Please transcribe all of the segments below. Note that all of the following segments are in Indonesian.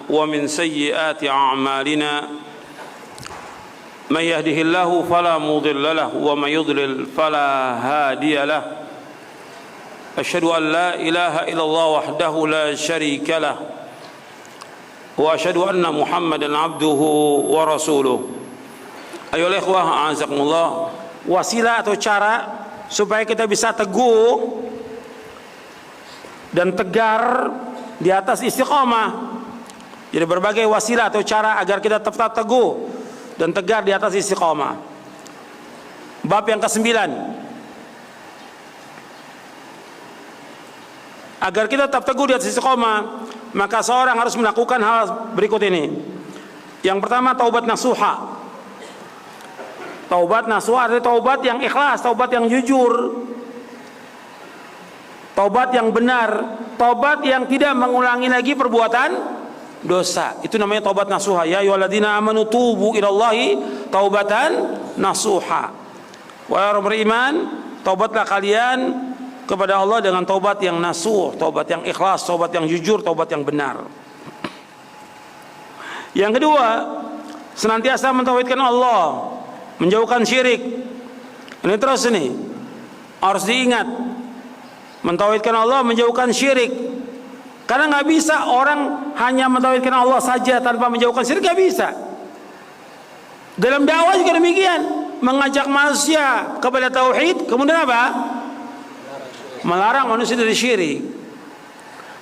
ومن سيئات أعمالنا من يهده الله فلا مضل له ومن يضلل فلا هادي له أشهد أن لا إله إلا الله وحده لا شريك له وأشهد أن محمدا عبده ورسوله. Ayo ikhwah, a'azakumullah, wasilah atau cara supaya kita bisa teguh dan tegar di atas istiqamah. Jadi berbagai wasilah atau cara agar kita tetap teguh dan tegar di atas istiqamah. Bab yang ke-9. Agar kita tetap teguh di atas istiqamah, maka seorang harus melakukan hal berikut ini. Yang pertama, taubat nasuha. Taubat nasuha adalah taubat yang ikhlas, taubat yang jujur, taubat yang benar, taubat yang tidak mengulangi lagi perbuatan dosa. Itu namanya taubat nasuha. Ya ayyuhalladzina amanu tubu ilallahi taubatan nasuha. Wahai orang beriman, taubatlah kalian kepada Allah dengan taubat yang nasuh, taubat yang ikhlas, taubat yang jujur, taubat yang benar. Yang kedua, senantiasa mentauhidkan Allah, menjauhkan syirik. Ini terus ini harus diingat. Mentauhidkan Allah, menjauhkan syirik. Karena nggak bisa orang hanya mentauhidkan Allah saja tanpa menjauhkan syirik, nggak bisa. Dalam dakwah juga demikian, mengajak manusia kepada tauhid, kemudian apa? Melarang manusia dari syirik.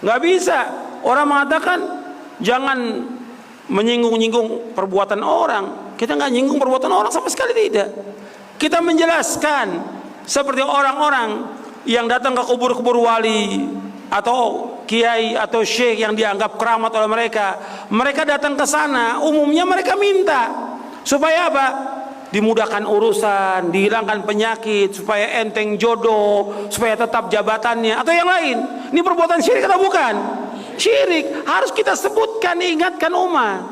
Nggak bisa orang mengatakan jangan menyinggung-nyinggung perbuatan orang. Kita nggak nyinggung perbuatan orang sama sekali, tidak. Kita menjelaskan seperti orang-orang yang datang ke kubur-kubur wali atau kiai atau syekh yang dianggap keramat oleh mereka. Mereka datang ke sana, umumnya mereka minta supaya apa? Dimudahkan urusan, dihilangkan penyakit, supaya enteng jodoh, supaya tetap jabatannya atau yang lain. Ini perbuatan syirik atau bukan? Syirik. Harus kita sebutkan, ingatkan umat.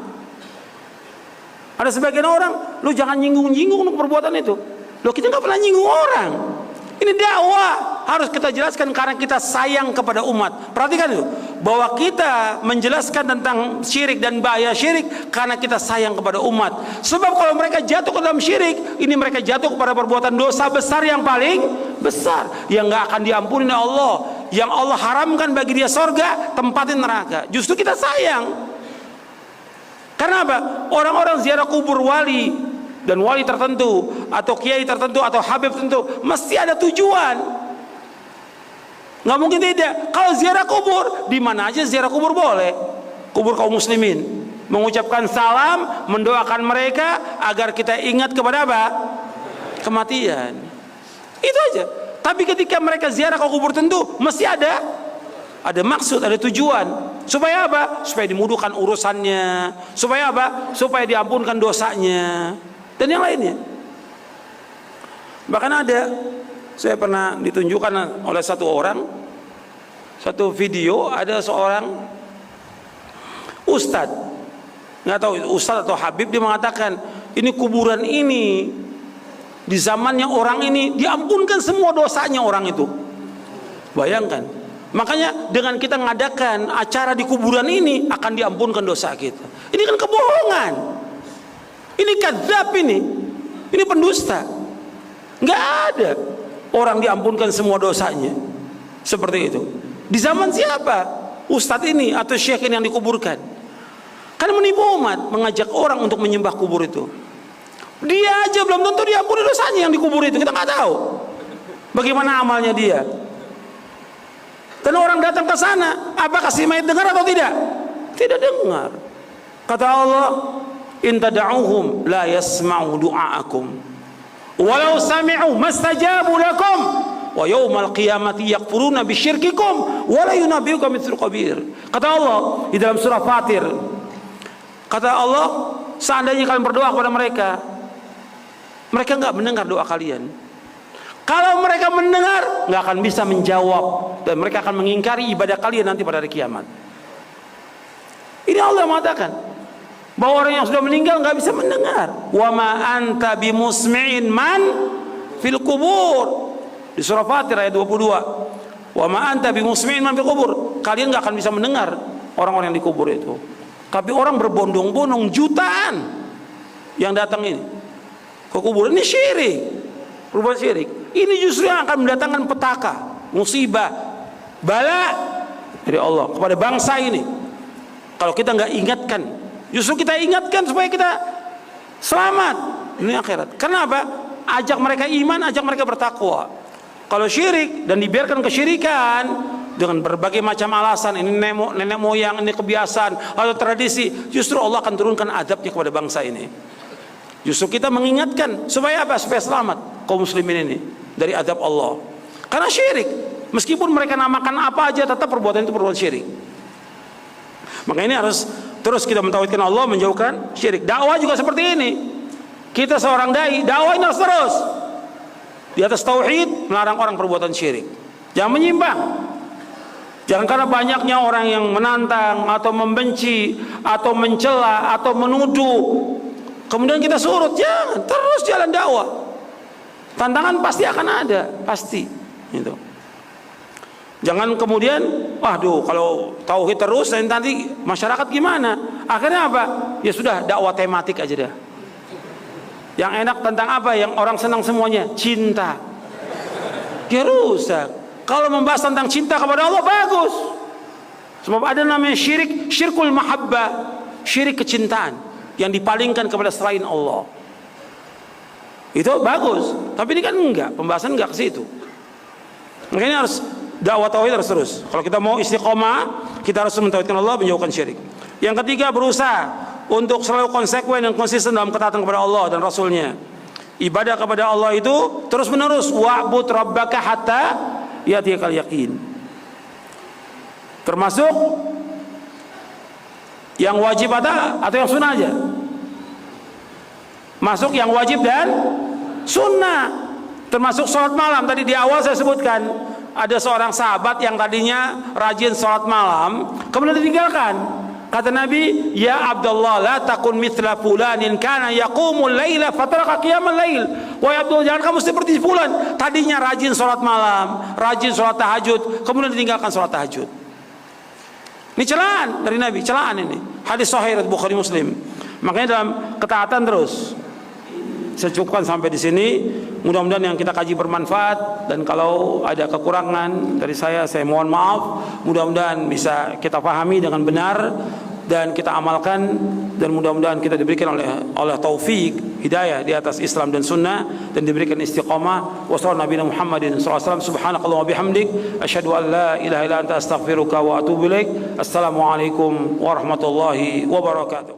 Ada sebagian orang, lu jangan nyinggung-nyinggung untuk perbuatan itu. Loh, kita nggak pernah nyinggung orang. Ini dakwah, harus kita jelaskan karena kita sayang kepada umat. Perhatikan itu, bahwa kita menjelaskan tentang syirik dan bahaya syirik karena kita sayang kepada umat. Sebab kalau mereka jatuh ke dalam syirik, ini mereka jatuh kepada perbuatan dosa besar yang paling besar, yang nggak akan diampuni oleh Allah, yang Allah haramkan bagi dia sorga, tempatin neraka. Justru kita sayang. Karena apa? Orang-orang ziarah kubur wali dan wali tertentu atau kiai tertentu atau habib tertentu mesti ada tujuan. Nggak mungkin tidak. Kalau ziarah kubur, di mana aja ziarah kubur boleh. Kubur kaum muslimin, mengucapkan salam, mendoakan mereka agar kita ingat kepada apa? Kematian. Itu aja. Tapi ketika mereka ziarah ke kubur tentu mesti ada maksud, ada tujuan. Supaya apa? Supaya dimudahkan urusannya. Supaya apa? Supaya diampunkan dosanya dan yang lainnya. Bahkan saya pernah ditunjukkan oleh satu video, ada seorang ustadz, nggak tahu ustadz atau habib, dia mengatakan ini kuburan ini di zamannya orang ini diampunkan semua dosanya orang itu. Bayangkan. Makanya dengan kita mengadakan acara di kuburan ini akan diampunkan dosa kita. Ini kan kebohongan. Ini kadzab ini. Ini pendusta. Nggak ada orang diampunkan semua dosanya seperti itu. Di zaman siapa? Ustadz ini atau syekh ini yang dikuburkan. Karena menipu umat, mengajak orang untuk menyembah kubur itu. Dia aja belum tentu diampuni dosanya yang dikubur itu. Kita nggak tahu bagaimana amalnya dia. Dan orang datang ke sana, apakah si mayit dengar atau tidak? Tidak dengar. Kata Allah, in tad'uuhum la yasma'u du'aakum walau sami'u mastajabu lakum wa yaumal qiyamati yakfuruna bisyirkikum wa la yunabbi'uka mithlu khabir. Kata Allah di dalam surah Fatir. Kata Allah, seandainya kalian berdoa kepada mereka, mereka enggak mendengar doa kalian. Kalau mereka mendengar, nggak akan bisa menjawab dan mereka akan mengingkari ibadah kalian nanti pada hari kiamat. Ini Allah mengatakan bahwa orang yang sudah meninggal nggak bisa mendengar. Wa ma anta bimusmi'in man fil kubur. Di surah Fatir ayat 22. Wa ma anta bimusmi'in man fil kubur. Kalian nggak akan bisa mendengar orang-orang yang dikubur itu. Tapi orang berbondong-bondong jutaan yang datang ini ke kuburan, ini syirik, perbuatan syirik. Ini justru yang akan mendatangkan petaka, musibah, bala dari Allah kepada bangsa ini. Kalau kita nggak ingatkan, justru kita ingatkan supaya kita selamat dunia akhirat. Kenapa? Ajak mereka iman, ajak mereka bertakwa. Kalau syirik dan dibiarkan kesyirikan dengan berbagai macam alasan, ini nenek moyang, ini kebiasaan atau tradisi, justru Allah akan turunkan azabnya kepada bangsa ini. Justru kita mengingatkan supaya apa? Supaya selamat kaum muslimin ini dari azab Allah. Karena syirik, meskipun mereka namakan apa aja, tetap perbuatan itu perbuatan syirik. Maka ini harus terus kita mentauhidkan Allah, menjauhkan syirik. Dakwah juga seperti ini. Kita seorang dai, dakwah ini harus terus di atas tauhid, melarang orang perbuatan syirik. Jangan menyimpang. Jangan karena banyaknya orang yang menantang atau membenci atau mencela atau menuduh, kemudian kita surut. Jangan, terus jalan dakwah. Tantangan pasti akan ada, pasti. Gitu. Jangan kemudian, waduh, kalau tauhid terus nanti masyarakat gimana? Akhirnya apa? Ya sudah, dakwah tematik aja dah. Yang enak tentang apa? Yang orang senang semuanya, cinta. Ya rusak. Kalau membahas tentang cinta kepada Allah, bagus. Sebab ada namanya syirik, syirkul mahabbah, syirik kecintaan yang dipalingkan kepada selain Allah. Itu bagus. Tapi ini kan enggak, pembahasan enggak ke situ. Makanya harus dakwah tauhid harus terus. Kalau kita mau istiqomah, kita harus mentauhidkan Allah, menjauhkan syirik. Yang ketiga, berusaha untuk selalu konsekuen dan konsisten dalam ketaatan kepada Allah dan Rasulnya. Ibadah kepada Allah itu terus menerus. Wa'bud rabbaka hatta ya'tiyakal yaqin. Termasuk yang wajib atau yang sunnah aja. Masuk yang wajib dan sunnah. Termasuk sholat malam. Tadi di awal saya sebutkan, ada seorang sahabat yang tadinya rajin sholat malam, kemudian ditinggalkan. Kata Nabi, ya Abdullah, la takun mithla fulanin kana yaqumul laila fataraka qiyamal lail. Wahai Abdullah, jangan kamu seperti fulan, tadinya rajin sholat malam, rajin sholat tahajud, kemudian ditinggalkan sholat tahajud. Ini celaan dari Nabi, celaan ini. Hadis sahih riwayat Bukhari Muslim. Makanya dalam ketaatan terus. Saya cukupkan sampai di sini. Mudah-mudahan yang kita kaji bermanfaat, dan kalau ada kekurangan dari saya mohon maaf. Mudah-mudahan bisa kita pahami dengan benar dan kita amalkan, dan mudah-mudahan kita diberikan oleh taufik hidayah di atas Islam dan sunnah, dan diberikan istiqamah. Wassalamualaikum Muhammadin SAW. Subhanakallahumma bihamdik, asyhadu an la ilaha illa anta astaghfiruka wa atubu ilaik. Assalamualaikum warahmatullahi wabarakatuh.